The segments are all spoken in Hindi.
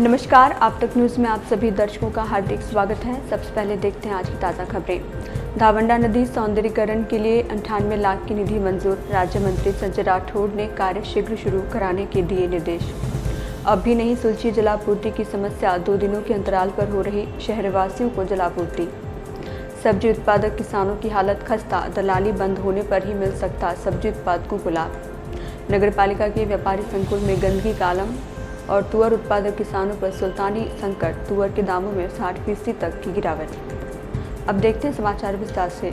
नमस्कार, आप तक न्यूज़ में आप सभी दर्शकों का हार्दिक स्वागत है। सबसे पहले देखते हैं आज की ताज़ा खबरें। धावंडा नदी सौंदर्यीकरण के लिए 98 लाख की निधि मंजूर। राज्य मंत्री संजय राठौड़ ने कार्य शीघ्र शुरू कराने के दिए निर्देश। अब भी नहीं सुलझी जलापूर्ति की समस्या, 2 दिनों के अंतराल पर हो रही शहरवासियों को जलापूर्ति। सब्जी उत्पादक किसानों की हालत खस्ता, दलाली बंद होने पर ही मिल सकता सब्जी उत्पादकों को लाभ। नगरपालिका के व्यापारी संकुल में गंदगी का आलम और तुअर उत्पादक किसानों पर सुल्तानी संकट, तुअर के दामों में 60% तक की गिरावट। अब देखते हैं समाचार विस्तार से।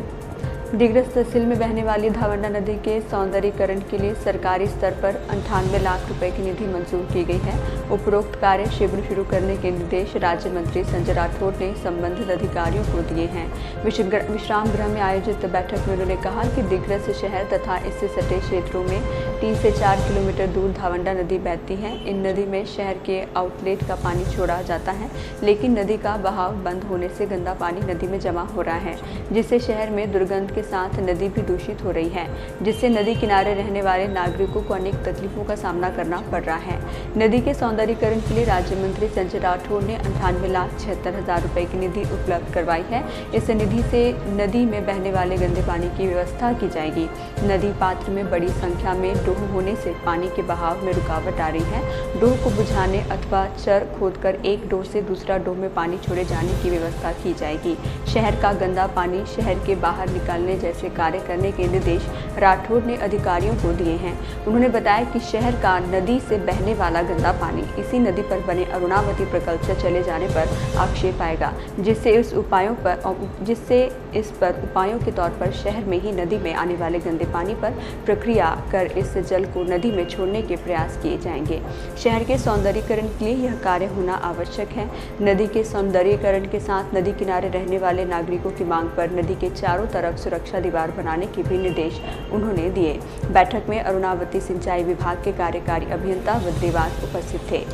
दिग्रस तहसील में बहने वाली धावंडा नदी के सौंदर्यीकरण के लिए सरकारी स्तर पर 98 लाख रुपए की निधि मंजूर की गई है। उपरोक्त कार्य शीघ्र शुरू करने के निर्देश राज्य मंत्री संजय राठौड़ ने संबंधित अधिकारियों को दिए हैं। विश्राम गृह में आयोजित बैठक में उन्होंने कहा कि दिग्रस शहर तथा इससे सटे क्षेत्रों में 3 से 4 किलोमीटर दूर धावंडा नदी बहती है। इन नदी में शहर के आउटलेट का पानी छोड़ा जाता है, लेकिन नदी का बहाव बंद होने से गंदा पानी नदी में जमा हो रहा है, जिससे शहर में दुर्गंध के साथ नदी भी दूषित हो रही है, जिससे नदी किनारे रहने वाले नागरिकों को अनेक तकलीफों का सामना करना पड़ रहा है। नदी के सौंदर्यीकरण के लिए राज्य मंत्री संजय राठौड़ ने 98,76,000 रुपए की निधि उपलब्ध करवाई है। इस निधि से नदी में बहने वाले गंदे पानी की व्यवस्था की जाएगी। नदी पात्र में बड़ी संख्या में डोह होने से पानी के बहाव में रुकावट आ रही है। डोह को बुझाने अथवा चर खोदकर एक डोह से दूसरा डोह में पानी छोड़े जाने की व्यवस्था की जाएगी। शहर का गंदा पानी शहर के बाहर निकालने जैसे कार्य करने के निर्देश राठौड़ ने अधिकारियों को दिए हैं। उन्होंने बताया कि शहर का नदी से बहने वाला गंदा पानी इसी नदी पर बने अरुणावती प्रकल्प से चले जाने पर आक्षेप आएगा, जिससे इस पर उपायों के तौर पर शहर में ही नदी में आने वाले गंदे पानी पर प्रक्रिया कर इस जल को नदी में छोड़ने के प्रयास किए जाएंगे। शहर के सौंदर्यीकरण के लिए यह कार्य होना आवश्यक है। नदी के सौंदर्यीकरण के साथ नदी किनारे रहने वाले नागरिकों की मांग पर नदी के चारों तरफ सुरक्षा दीवार बनाने के भी निर्देश उन्होंने दिए। बैठक में अरुणावती सिंचाई विभाग के कार्यकारी अभियंता विद्यावास उपस्थित थे।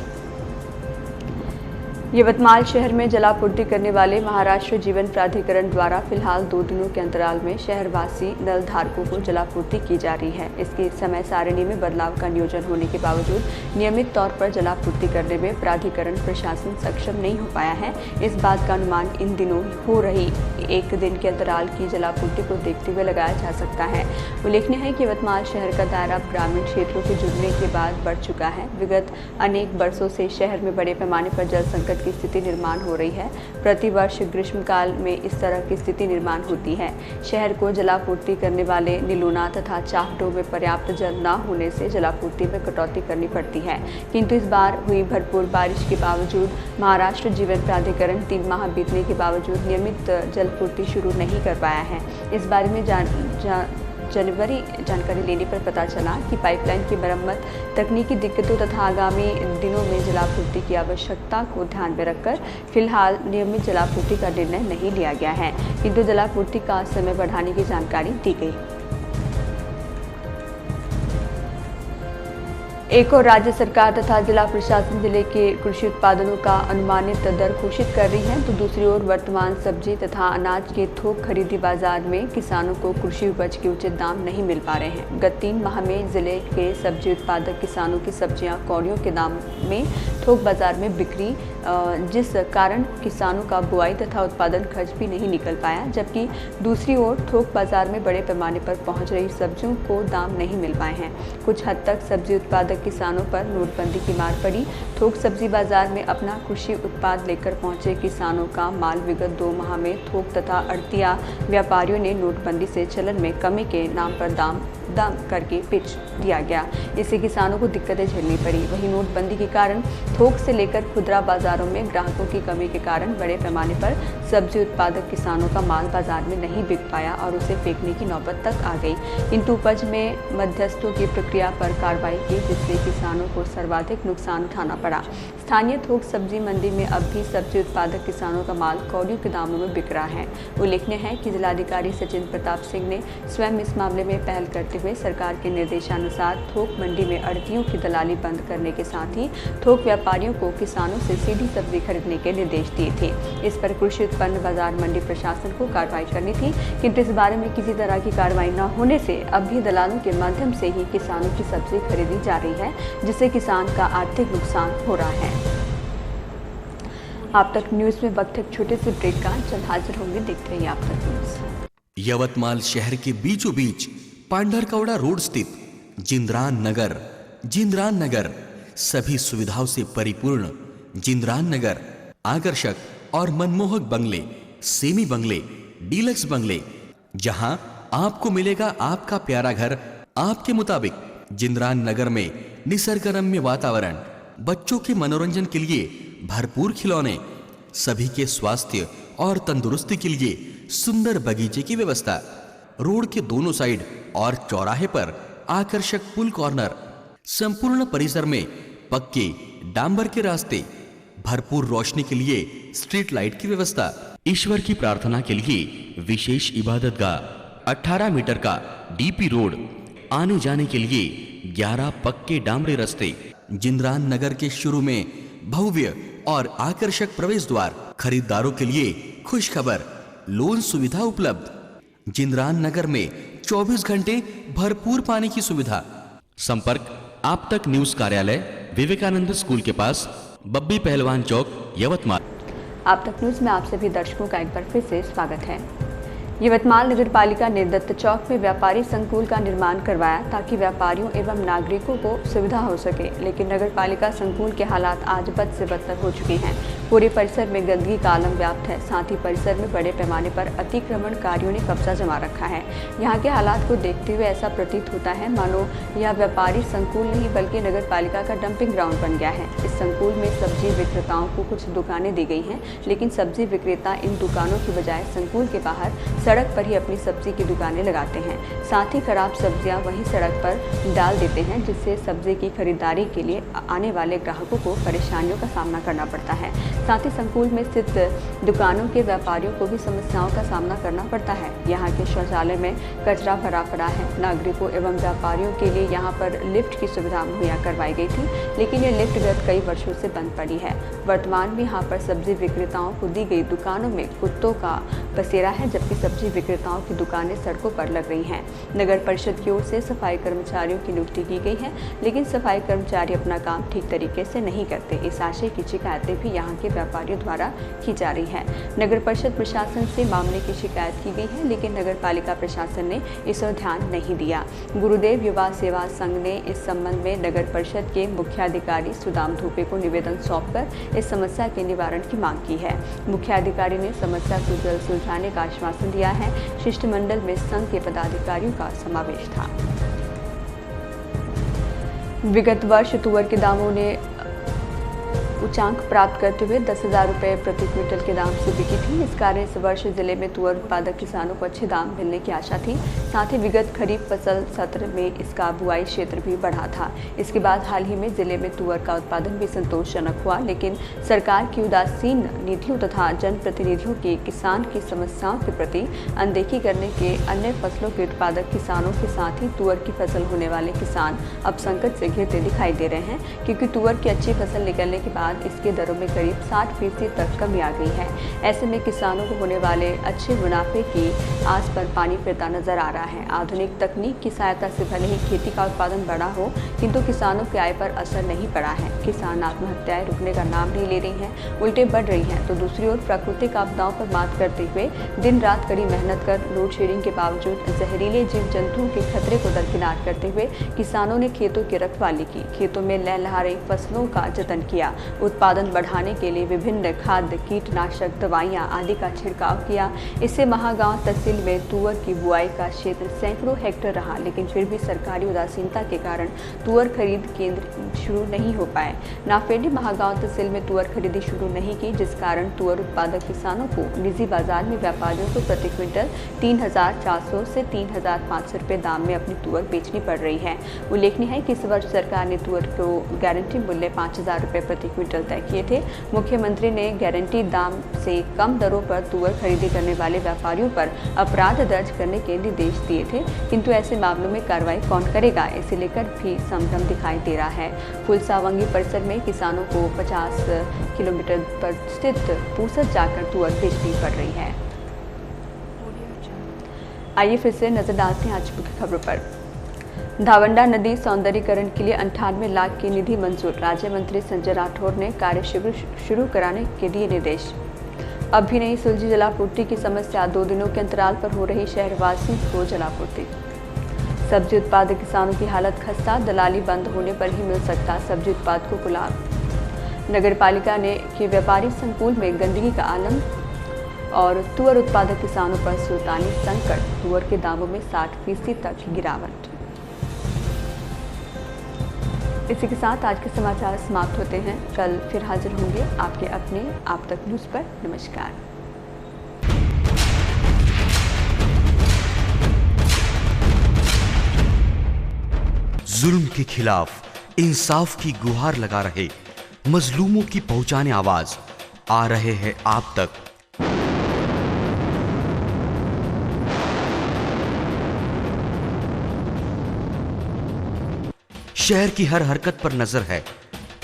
यवतमाल शहर में जलापूर्ति करने वाले महाराष्ट्र जीवन प्राधिकरण द्वारा फिलहाल 2 दिनों के अंतराल में शहरवासी नल धारकों को जलापूर्ति की जा रही है। इसके समय सारिणी में बदलाव का नियोजन होने के बावजूद नियमित तौर पर जलापूर्ति करने में प्राधिकरण प्रशासन सक्षम नहीं हो पाया है। इस बात का अनुमान इन दिनों हो रही 1 दिन के अंतराल की जलापूर्ति को देखते हुए लगाया जा सकता है। उल्लेखनीय है कि यवतमाल शहर का दायरा ग्रामीण क्षेत्रों के जुड़ने के बाद बढ़ चुका है। विगत अनेक वर्षों से शहर में बड़े पैमाने पर जल संकट की स्थिति निर्माण हो रही है। प्रतिवर्ष ग्रीष्मकाल में इस तरह की स्थिति निर्माण होती है। शहर को जलापूर्ति करने वाले नीलूना तथा चाकडो में पर्याप्त जल न होने से जलापूर्ति में कटौती करनी पड़ती है, किंतु इस बार हुई भरपूर बारिश के बावजूद महाराष्ट्र जीवन प्राधिकरण 3 माह बीतने के बावजूद नियमित जलपूर्ति शुरू नहीं कर पाया है। इस बारे में जनवरी जानकारी लेने पर पता चला कि पाइपलाइन की मरम्मत, तकनीकी दिक्कतों तथा आगामी दिनों में जलापूर्ति की आवश्यकता को ध्यान में रखकर फिलहाल नियमित जलापूर्ति का निर्णय नहीं लिया गया है, किंतु जलापूर्ति का समय बढ़ाने की जानकारी दी गई। एक और राज्य सरकार तथा जिला प्रशासन जिले के कृषि उत्पादनों का अनुमानित दर घोषित कर रही है, तो दूसरी ओर वर्तमान सब्जी तथा अनाज के थोक खरीदी बाजार में किसानों को कृषि उपज के उचित दाम नहीं मिल पा रहे हैं। गत 3 माह में जिले के सब्जी उत्पादक किसानों की सब्जियां कौड़ियों के दाम में थोक बाजार में बिक्री, जिस कारण किसानों का बुआई तथा उत्पादन खर्च भी नहीं निकल पाया, जबकि दूसरी ओर थोक बाजार में बड़े पैमाने पर पहुंच रही सब्जियों को दाम नहीं मिल पाए हैं। कुछ हद तक सब्जी उत्पादक किसानों पर नोटबंदी की मार पड़ी। थोक सब्जी बाजार में अपना कृषि उत्पाद लेकर पहुंचे किसानों का माल विगत 2 माह में थोक तथा अड़तिया व्यापारियों ने नोटबंदी से चलन में कमी के नाम पर दाम करके बेच दिया गया। इससे किसानों को दिक्कतें झेलनी पड़ी। वहीं नोटबंदी के कारण थोक से लेकर खुदरा बाजारों में ग्राहकों की कमी के कारण बड़े पैमाने पर सब्जी उत्पादक किसानों का माल बाजार में नहीं बिक पाया और उसे फेंकने की नौबत तक आ गई। किंतु उपज में मध्यस्थों की प्रक्रिया पर कार्रवाई की, जिससे किसानों को सर्वाधिक नुकसान उठाना पड़ा। स्थानीय थोक सब्जी मंडी में अब भी सब्जी उत्पादक किसानों का माल कौड़ियों के दामों में बिक रहा है। उल्लेखनीय है कि जिलाधिकारी सचिन प्रताप सिंह ने स्वयं इस मामले में पहल करते हुए सरकार के निर्देशानुसार थोक मंडी में अड़तियों की दलाली बंद करने के साथ ही थोक व्यापारियों को किसानों से सीधी सब्जी खरीदने के निर्देश दिए थे। इस पर कृषि उत्पन्न बाजार मंडी प्रशासन को कार्रवाई करनी थी, किंतु इस बारे में किसी तरह की कार्रवाई न होने से अब भी दलालों के माध्यम से ही किसानों की सब्जी खरीदी जा रही है, जिससे किसान का आर्थिक नुकसान हो रहा है। आप तक न्यूज में वक्त एक छोटे से ब्रेक का, जल्द हाजिर होंगे। देखते रहिए आप तक न्यूज। यवतमाल शहर के बीचों बीच पांढरकवड़ा रोड स्थित जिंद्रान नगर सभी सुविधाओं से परिपूर्ण जिंद्रान नगर आकर्षक और मनमोहक बंगले, सेमी बंगले, डीलक्स बंगले, जहां आपको मिलेगा आपका प्यारा घर आपके मुताबिक। जिंद्रान नगर में निसर्गरम्य वातावरण, बच्चों के मनोरंजन के लिए भरपूर खिलौने, सभी के स्वास्थ्य और तंदुरुस्ती के लिए सुंदर बगीचे की व्यवस्था, रोड के दोनों साइड और चौराहे पर आकर्षक पुल कॉर्नर, संपूर्ण परिसर में पक्के डांबर के रास्ते, भरपूर रोशनी के लिए स्ट्रीट लाइट की व्यवस्था, ईश्वर की प्रार्थना के लिए विशेष इबादतगाह, 18 मीटर का डीपी रोड, आने जाने के लिए 11 पक्के डामरे रास्ते। जिंद्रान नगर के शुरू में भव्य और आकर्षक प्रवेश द्वार, खरीदारों के लिए खुशखबर, लोन सुविधा उपलब्ध। जिंद्रान नगर में 24 घंटे भरपूर पानी की सुविधा। संपर्क आप तक न्यूज कार्यालय, विवेकानंद स्कूल के पास, बब्बी पहलवान चौक, यवतमाल। आप तक न्यूज में आप सभी दर्शकों का एक बार फिर से स्वागत है। यवतमाल नगर पालिका ने दत्त चौक में व्यापारी संकुल का निर्माण करवाया ताकि व्यापारियों एवं नागरिकों को सुविधा हो सके, लेकिन नगर पालिका संकुल के हालात आज बद से बदतर हो चुके हैं। पूरे परिसर में गंदगी का आलम व्याप्त है, साथ ही परिसर में बड़े पैमाने पर अतिक्रमणकारियों ने कब्जा जमा रखा है। यहाँ के हालात को देखते हुए ऐसा प्रतीत होता है मानो यह व्यापारी संकुल नहीं बल्कि नगर पालिका का डंपिंग ग्राउंड बन गया है। इस संकुल में सब्जी विक्रेताओं को कुछ दुकानें दी गई हैं, लेकिन सब्जी विक्रेता इन दुकानों की बजाय संकुल के बाहर सड़क पर ही अपनी सब्जी की दुकानें लगाते हैं। साथ ही खराब सब्जियां वहीं सड़क पर डाल देते हैं, जिससे सब्जी की खरीदारी के लिए आने वाले ग्राहकों को परेशानियों का सामना करना पड़ता है। साथ ही संकुल में स्थित दुकानों के व्यापारियों को भी समस्याओं का सामना करना पड़ता है। यहाँ के शौचालय में कचरा भरा पड़ा है। नागरिकों एवं व्यापारियों के लिए यहाँ पर लिफ्ट की सुविधा मुहैया करवाई गई थी, लेकिन ये लिफ्ट गत कई वर्षों से बंद पड़ी है। वर्तमान में यहाँ पर सब्जी विक्रेताओं को दी गई दुकानों में कुत्तों का बसेरा है, जबकि सब्जी विक्रेताओं की दुकानें सड़कों पर लग रही हैं। नगर परिषद की ओर से सफाई कर्मचारियों की नियुक्ति की गई है, लेकिन सफाई कर्मचारी अपना काम ठीक तरीके से नहीं करते। इस आशय की शिकायतें भी यहाँ के व्यापारियों द्वारा की जा रही है। नगर परिषद प्रशासन से मामले की शिकायत की गई है, लेकिन नगर पालिका प्रशासन ने इस ओर ध्यान नहीं दिया। गुरुदेव युवा सेवा संघ ने इस संबंध में नगर परिषद के मुख्याधिकारी सुदाम धूपे को निवेदन सौंपकर इस समस्या के निवारण की मांग की है। मुख्याधिकारी ने समस्या को जल्द सुलझाने का आश्वासन दिया है। शिष्टमंडल में संघ के पदाधिकारियों का समावेश था। विगत वर्ष तुअर के दामों ने उच्चांक प्राप्त करते हुए 10,000 रुपये प्रति क्विंटल के दाम से बिकी थी। इस कारण इस वर्ष जिले में तुअर उत्पादक किसानों को अच्छे दाम मिलने की आशा थी। साथ ही विगत खरीफ फसल सत्र में इसका बुआई क्षेत्र भी बढ़ा था। इसके बाद हाल ही में जिले में तुअर का उत्पादन भी संतोषजनक हुआ, लेकिन सरकार की उदासीन नीतियों तथा जनप्रतिनिधियों की किसान की समस्याओं के प्रति अनदेखी करने के अन्य फसलों के उत्पादक किसानों के साथ ही तुअर की फसल होने वाले किसान अब संकट से घिरते दिखाई दे रहे हैं, क्योंकि तुअर की अच्छी फसल निकलने के बाद इसके दरों में करीब 60% तक कमी आ गई है। ऐसे में किसानों को होने वाले अच्छे मुनाफे की आस पर पानी फिरता नजर आ रहा है। आधुनिक तकनीक की सहायता से भले ही खेती का उत्पादन बढ़ा हो, किंतु किसानों की आय पर असर नहीं पड़ा है। किसान आत्महत्याएं रुकने का नाम नहीं ले रही हैं, उल्टे बढ़ रही हैं। तो दूसरी ओर प्राकृतिक आपदाओं पर मात करते हुए दिन रात कड़ी मेहनत कर लोड शेडिंग के बावजूद जहरीले जीव जंतुओं के खतरे को दरकिनार करते हुए किसानों ने खेतों की रखवाली की, खेतों में लहलहा रही फसलों का जतन किया, उत्पादन बढ़ाने के लिए विभिन्न खाद्य, कीटनाशक दवाइयां आदि का छिड़काव किया। इससे महागांव तहसील में तुअर की बुआई का क्षेत्र सैकड़ों हेक्टेयर रहा, लेकिन फिर भी सरकारी उदासीनता के कारण तुअर खरीद केंद्र शुरू नहीं हो पाए। नाफेड ने महागांव तहसील में तुअर खरीदी शुरू नहीं की, जिस कारण तुअर उत्पादक किसानों को निजी बाजार में व्यापारियों को प्रति क्विंटल 3,400 से 3,500 रुपये दाम में अपनी तुअर बेचनी पड़ रही है। उल्लेखनीय है कि इस वर्ष सरकार ने तुअर को गारंटी मूल्य 5,000 रुपये प्रति क्विंटल तय किए थे। मुख्यमंत्री ने गारंटी दाम से कम दरों पर तुअर खरीदी करने वाले व्यापारियों पर अपराध दर्ज करने के निर्देश दिए थे, किंतु ऐसे मामलों में कार्रवाई कौन करेगा, इसे लेकर भी संभ्रम दिखाई दे रहा है। फुलसावंगी परिसर में किसानों को 50 किलोमीटर पर स्थित पूसत जाकर तुअर बेचनी पड़ रही है। आइए फिर से नजर डालते हैं आज की खबरों पर। धावंडा नदी सौंदर्यीकरण के लिए 98 लाख की निधि मंजूर। राज्य मंत्री संजय राठौड़ ने कार्य शुरू कराने के दिए निर्देश। अब भी नहीं सुलझी जलापूर्ति की समस्या, 2 दिनों के अंतराल पर हो रही शहरवासियों को जलापूर्ति। सब्जी उत्पादक किसानों की हालत खस्ता, दलाली बंद होने पर ही मिल सकता सब्जी उत्पादकों को लाभ। नगर पालिका ने के व्यापारी संकुल में गंदगी का आलम और तुअर उत्पादक किसानों पर सुल्तानी संकट, तुअर के दामों में 60% तक गिरावट। इसी के साथ आज के समाचार समाप्त होते हैं। कल फिर हाजिर होंगे आपके अपने आप तक न्यूज़ पर। नमस्कार। जुल्म के खिलाफ इंसाफ की गुहार लगा रहे मजलूमों की पहुंचाने आवाज आ रहे हैं आप तक। शहर की हर हरकत पर नजर है।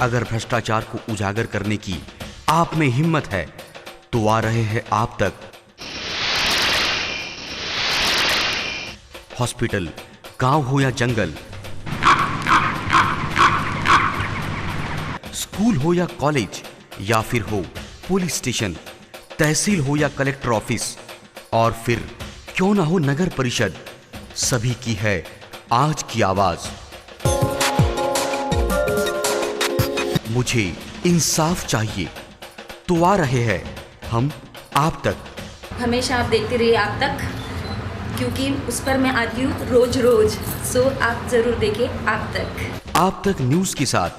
अगर भ्रष्टाचार को उजागर करने की आप में हिम्मत है तो आ रहे हैं आप तक। हॉस्पिटल, गांव हो या जंगल, स्कूल हो या कॉलेज, या फिर हो पुलिस स्टेशन, तहसील हो या कलेक्टर ऑफिस, और फिर क्यों ना हो नगर परिषद, सभी की है आज की आवाज। मुझे इंसाफ चाहिए तो आ रहे हैं हम आप तक। हमेशा आप देखते रहिए आप तक, क्योंकि उस पर मैं आती हूँ रोज रोज। सो आप जरूर देखें आप तक। आप तक न्यूज के साथ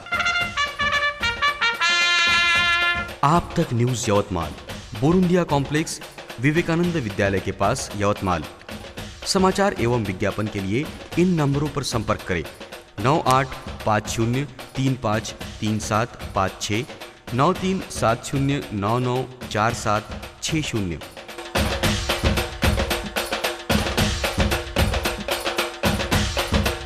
आप तक न्यूज यवतमाल, बोरुंडिया कॉम्प्लेक्स, विवेकानंद विद्यालय के पास, यवतमाल। समाचार एवं विज्ञापन के लिए इन नंबरों पर संपर्क करें। 9850353756, 9370994760।